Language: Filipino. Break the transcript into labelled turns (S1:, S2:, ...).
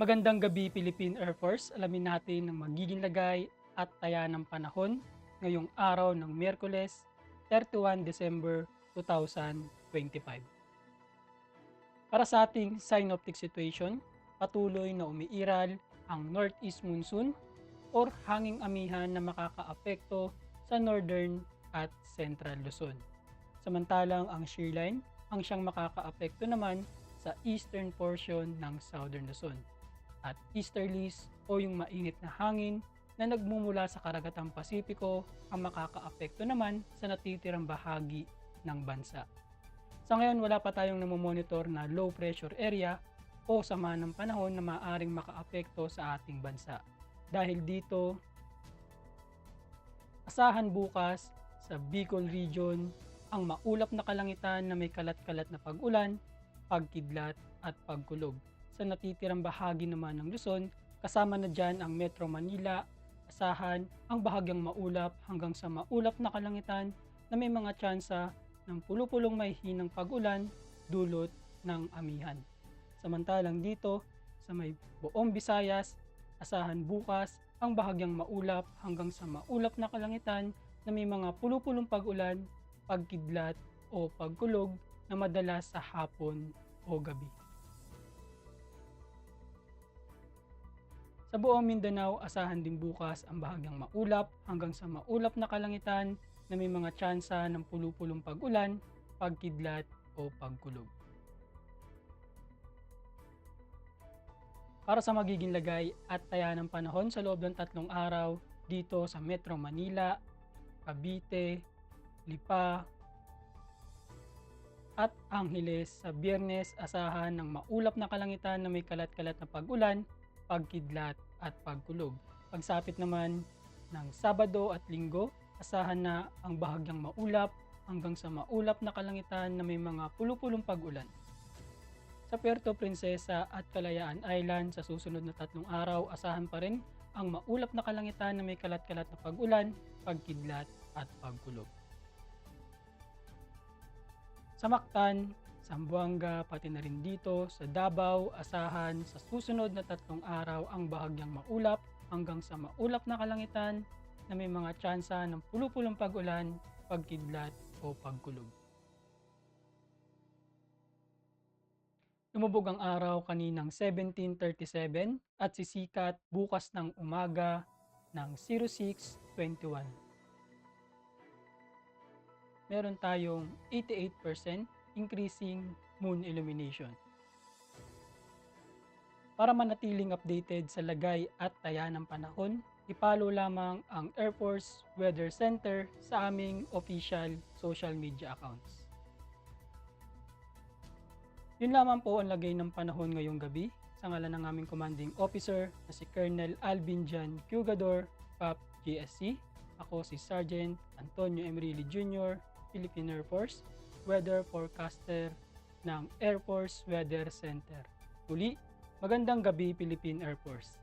S1: Magandang gabi Philippine Air Force. Alamin natin ang magiging lagay at taya ng panahon ngayong araw ng Miyerkules, 31 December 2025. Para sa ating synoptic situation, patuloy na umiiral ang northeast monsoon or hanging amihan na makakaapekto sa northern at central Luzon. Samantalang ang shear line ang siyang makakaapekto naman sa eastern portion ng southern Luzon at easterlies o yung mainit na hangin na nagmumula sa karagatang Pasipiko ang makakaapekto naman sa natitirang bahagi ng bansa. Sa ngayon wala pa tayong namomonitor na low pressure area o sama ng panahon na maaaring makaapekto sa ating bansa. Dahil dito, asahan bukas sa Bicol region ang maulap na kalangitan na may kalat-kalat na pag-ulan, pagkidlat at pagkulog. Sa natitirang bahagi naman ng Luzon, kasama na dyan ang Metro Manila, asahan ang bahagyang maulap hanggang sa maulap na kalangitan na may mga tsansa ng pulupulong may hinang pag-ulan dulot ng amihan. Samantalang dito sa may buong Visayas, asahan bukas ang bahagyang maulap hanggang sa maulap na kalangitan na may mga pulupulong pag-ulan, pagkidlat o pagkulog na madalas sa hapon o gabi. Sa buong Mindanao, asahan din bukas ang bahagyang maulap hanggang sa maulap na kalangitan na may mga tsansa ng pulupulong pag-ulan, pagkidlat o pagkulog. Para sa magiging lagay at taya ng panahon sa loob ng 3 araw dito sa Metro Manila, Cavite, Lipa at Angeles, sa Biyernes asahan ng maulap na kalangitan na may kalat-kalat na pag-ulan, pagkidlat at pagkulog. Pagsapit naman ng Sabado at Linggo, asahan na ang bahagyang maulap hanggang sa maulap na kalangitan na may mga pulupulong pag-ulan. Sa Puerto Princesa at Kalayaan Island sa susunod na 3 araw, asahan pa rin ang maulap na kalangitan na may kalat-kalat na pag-ulan, pagkidlat at pagkulog. Sa Mactan, Zamboanga, pati na rin dito sa Davao, asahan sa susunod na 3 araw ang bahagyang maulap hanggang sa maulap na kalangitan na may mga tsansa ng pulupulong pag-ulan, pagkidlat o pagkulog. Lumubog ang araw kaninang 17:37 at sisikat bukas ng umaga ng 06:21. Meron tayong 88% increasing moon illumination. Para manatiling updated sa lagay at taya ng panahon, ipalo lamang ang Air Force Weather Center sa aming official social media accounts. Yun lamang po ang lagay ng panahon ngayong gabi. Sa ngalan ng aming commanding officer na si Colonel Alvin Jan Cugador, PAP GSC. Ako si Sergeant Antonio Emrilli Jr., Philippine Air Force, Weather Forecaster ng Air Force Weather Center. Muli, magandang gabi Philippine Air Force.